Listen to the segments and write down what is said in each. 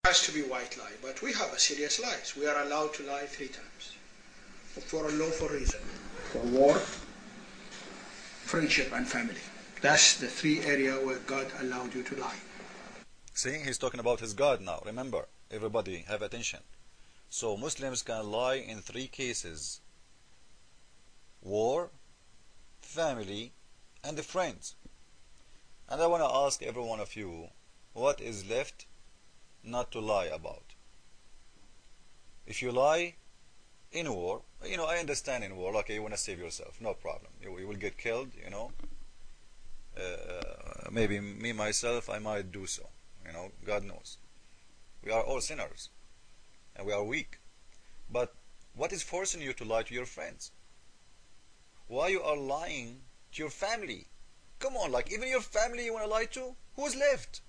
Has to be white lie, but we have a serious lies. We are allowed to lie 3 times for a lawful reason: for war, friendship, and family. That's the 3 areas where God allowed you to lie. See, he's talking about his God now. Remember, everybody have attention. So Muslims can lie in 3 cases: war, family, and friends. And I want to ask every one of you, what is left not to lie about? If you lie in war, I understand in war, okay, you want to save yourself, no problem. You will get killed, maybe me, myself, I might do so, God knows. We are all sinners, and we are weak. But what is forcing you to lie to your friends? Why you are lying to your family? Come on, like even your family you want to lie to? Who's left?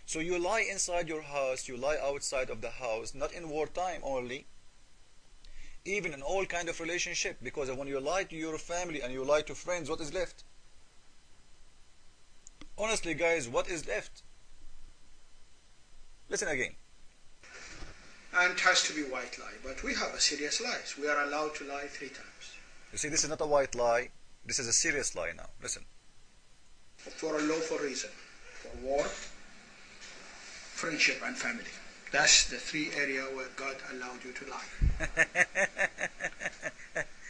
So you lie inside your house, you lie outside of the house, not in wartime only, even in all kind of relationship, because when you lie to your family and you lie to friends, what is left? Honestly guys, what is left? Listen again. And it has to be white lie, but we have a serious lies. We are allowed to lie 3 times. You see, this is not a white lie, this is a serious lie now. Listen. For a lawful reason: for war, friendship, and family. That's the 3 areas where God allowed you to lie.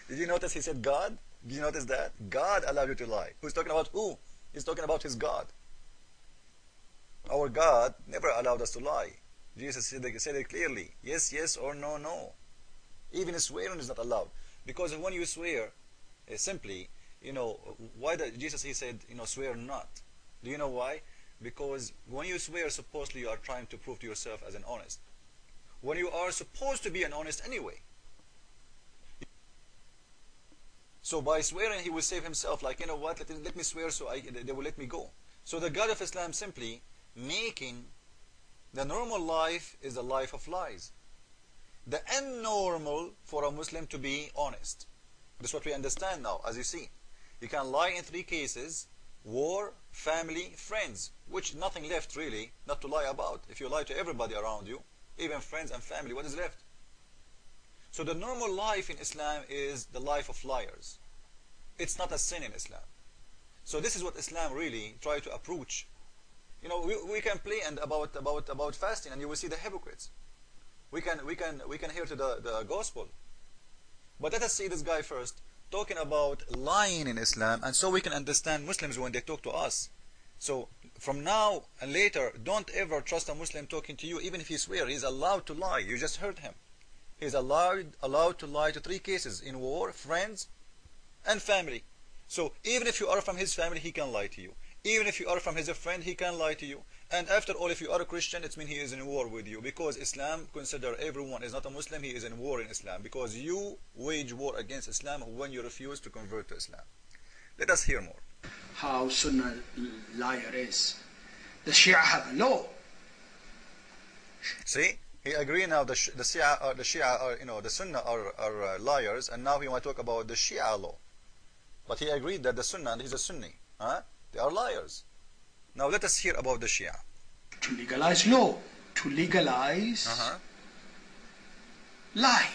Did you notice he said God? Did you notice that? God allowed you to lie. Who's talking about who? He's talking about his God. Our God never allowed us to lie. Jesus said it clearly. Yes, yes, or no, no. Even swearing is not allowed. Because when you swear, simply, why did Jesus, he said, swear not. Do you know why? Because when you swear, supposedly you are trying to prove to yourself as an honest. When you are supposed to be an honest anyway. So by swearing, he will save himself. Like, what, let me swear so they will let me go. So the God of Islam simply making the normal life is a life of lies. The abnormal for a Muslim to be honest. That's what we understand now, as you see. You can lie in 3 cases: war, family, friends, which nothing left really not to lie about. If you lie to everybody around you, even friends and family, what is left? So the normal life in Islam is the life of liars. It's not a sin in Islam. So this is what Islam really try to approach. We can play and about fasting, and you will see the hypocrites. We can hear to the gospel. But let us see this guy first talking about lying in Islam, and so we can understand Muslims when they talk to us. So from now and later, don't ever trust a Muslim talking to you, even if he swears. He's allowed to lie. You just heard him. He's allowed to lie to 3 cases: in war, friends, and family. So even if you are from his family, he can lie to you. Even if you are from his friend, he can lie to you. And after all, if you are a Christian, it means he is in war with you, because Islam consider everyone is not a Muslim, he is in war in Islam, because you wage war against Islam when you refuse to convert to Islam. Let us hear more. How Sunnah liar is. The Shia have a law. See, he agree now. The Shia are, the Sunnah are liars, and now he want to talk about the Shia law. But he agreed that the Sunnah, and he's a Sunni, they are liars. Now let us hear about the Shia. To legalize law, to legalize lie.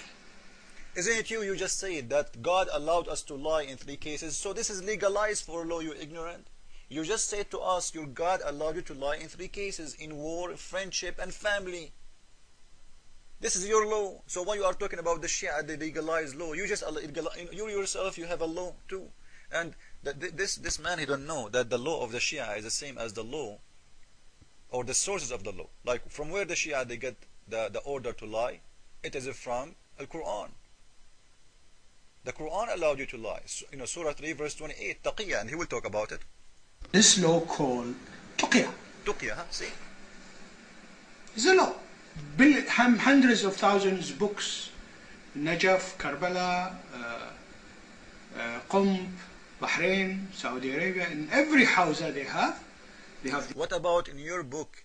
Isn't it you just said that God allowed us to lie in 3 cases? So this is legalized for law, you ignorant. You just said to us, your God allowed you to lie in 3 cases: in war, friendship, and family. This is your law. So when you are talking about the Shia, the legalized law, you yourself, you have a law too. And this man, he don't know that the law of the Shia is the same as the law or the sources of the law. Like from where the Shia they get the order to lie, it is from Al-Quran. The Quran allowed you to lie. Surah 3 verse 28, Taqiyya, and he will talk about it. This law called Tuqya. Tuqya, see? It's a law. Hundreds of thousands of books. Najaf, Karbala, Qum, Bahrain, Saudi Arabia, in every house that they have. What about in your book?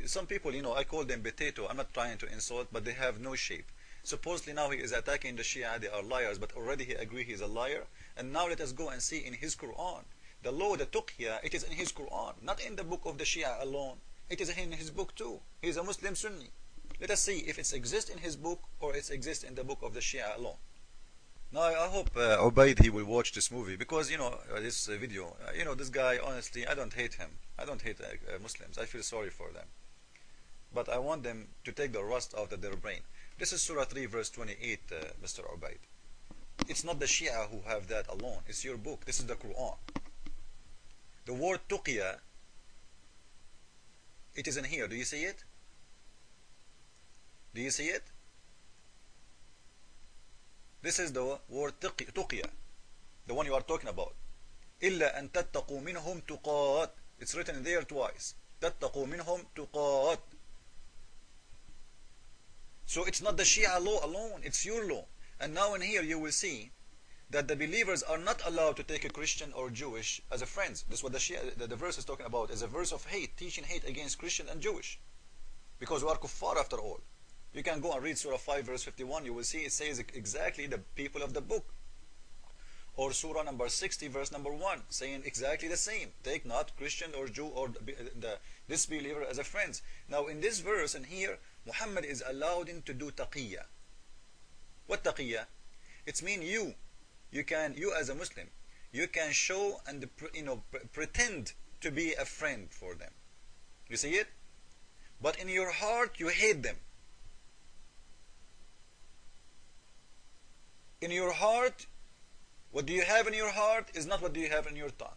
Some people, I call them potato. I'm not trying to insult, but they have no shape. Supposedly now he is attacking the Shia, they are liars, but already he agreed he is a liar. And now let us go and see in his Quran. The law, the Tuqya, it is in his Quran, not in the book of the Shia alone. It is in his book too. He is a Muslim Sunni. Let us see if it exists in his book or it exists in the book of the Shia alone. Now I hope Ubaid he will watch this movie, because this video, this guy, honestly, I don't hate him. I don't hate Muslims. I feel sorry for them, but I want them to take the rust out of their brain. This is Surah 3 verse 28, Mr. Ubaid. It's not the Shia who have that alone. It's your book. This is the Quran. The word tuqya, it is in here. Do you see it? Do you see it? This is the word tuqya, the one you are talking about. إِلَّا أَن تَتَّقُوا مِنْهُمْ تُقَاتٍ. It's written there twice. تَتَّقُوا مِنْهُمْ تُقَاتٍ. So it's not the Shia law alone, it's your law. And now in here you will see that the believers are not allowed to take a Christian or Jewish as a friends. This is what the verse is talking about, is a verse of hate, teaching hate against Christian and Jewish. Because we are kuffar after all. You can go and read Surah 5 verse 51, you will see it says exactly the people of the book. Or Surah number 60 verse number 1, saying exactly the same. Take not Christian or Jew or this believer as a friends. Now in this verse and here, Muhammad is allowed him to do taqiyya. What taqiyya? It's mean you as a Muslim, you can show and pretend to be a friend for them. You see it? But in your heart you hate them. In your heart, what do you have in your heart is not what do you have in your tongue.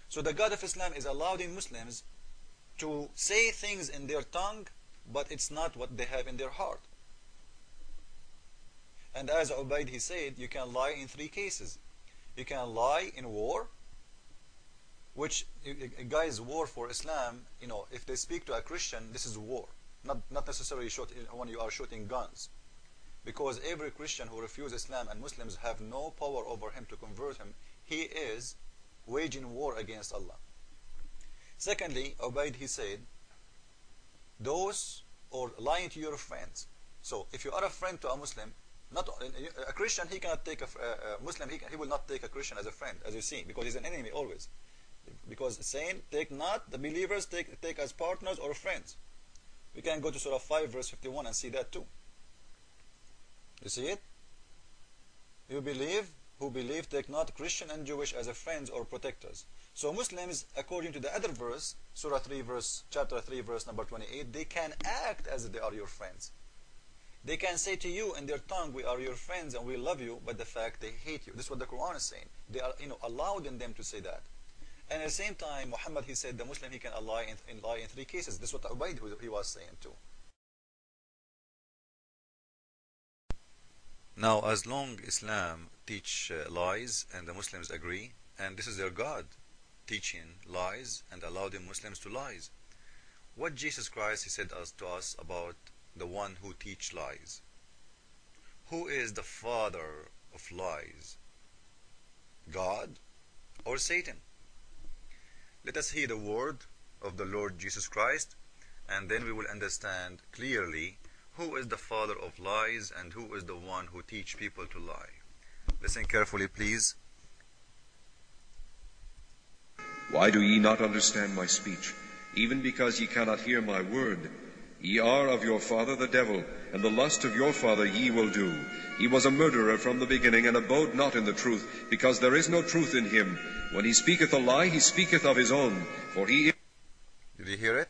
So the God of Islam is allowing Muslims to say things in their tongue, but it's not what they have in their heart. And as Ubaid he said, you can lie in 3 cases. You can lie in war, which guys, war for Islam, if they speak to a Christian, this is war. Not necessarily when you are shooting guns. Because every Christian who refuses Islam and Muslims have no power over him to convert him, he is waging war against Allah. Secondly, Ubaid he said, those or lying to your friends. So if you are a friend to a Muslim, not a Christian, he cannot take a Muslim, he will not take a Christian as a friend, as you see, because he's an enemy always. Because it's saying, take not the believers, take as partners or friends. We can go to Surah 5 verse 51 and see that too. You see it? Who believe take not Christian and Jewish as a friends or protectors. So Muslims, according to the other verse, chapter 3 verse number 28, they can act as if they are your friends. They can say to you in their tongue, we are your friends and we love you, but the fact they hate you. This is what the Quran is saying. They are allowed in them to say that. And at the same time, Muhammad he said the Muslim he can lie in 3 cases. This is what Ubaid he was saying too. Now, as long Islam teach lies and the Muslims agree, and this is their God teaching lies and allow the Muslims to lies. What Jesus Christ he said to us about the one who teach lies? Who is the father of lies? God or Satan? Let us hear the word of the Lord Jesus Christ, and then we will understand clearly who is the father of lies and who is the one who teach people to lie. Listen carefully, please. Why do ye not understand my speech? Even because ye cannot hear my word. Ye are of your father the devil, and the lust of your father ye will do. He was a murderer from the beginning, and abode not in the truth, because there is no truth in him. When he speaketh a lie, he speaketh of his own, for he is... Did you hear it?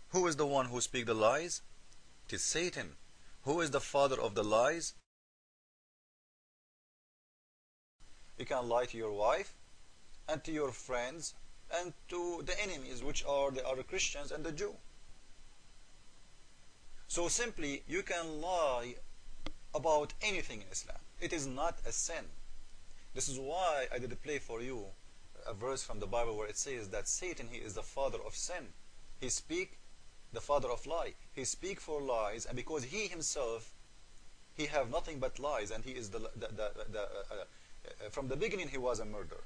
Who is the one who speak the lies? It is Satan. Who is the father of the lies? You can lie to your wife and to your friends and to the enemies, which are the other Christians and the Jew. So simply you can lie about anything in Islam. It is not a sin. This is why I did play for you a verse from the Bible where it says that Satan, he is the father of sin. He speak the father of lie. He speak for lies, and because he himself, he have nothing but lies, and he is from the beginning he was a murderer.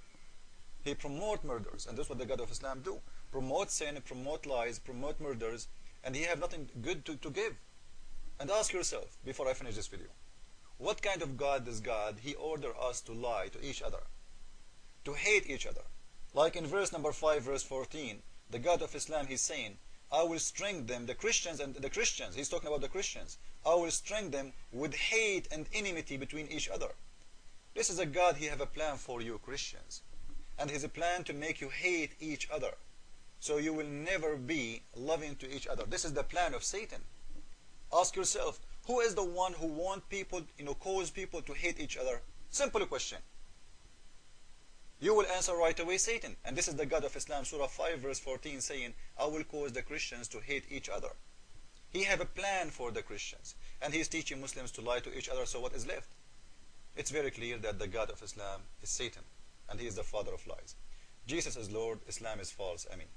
He promote murders, and that's what the God of Islam do. Promote sin, promote lies, promote murders, and he have nothing good to give. And ask yourself, before I finish this video, what kind of God is God? He order us to lie to each other, to hate each other. Like in verse number 5, verse 14, The God of Islam, he's saying, I will strengthen them, the Christians and the Christians, he's talking about the Christians, I will strengthen them with hate and enmity between each other. This is a God, he have a plan for you Christians. And he's a plan to make you hate each other. So you will never be loving to each other. This is the plan of Satan. Ask yourself, who is the one who want people, cause people to hate each other? Simple question. You will answer right away, Satan. And this is the God of Islam, Surah 5 verse 14 saying, I will cause the Christians to hate each other. He have a plan for the Christians. And he is teaching Muslims to lie to each other, so what is left? It's very clear that the God of Islam is Satan. And he is the father of lies. Jesus is Lord, Islam is false. Amen.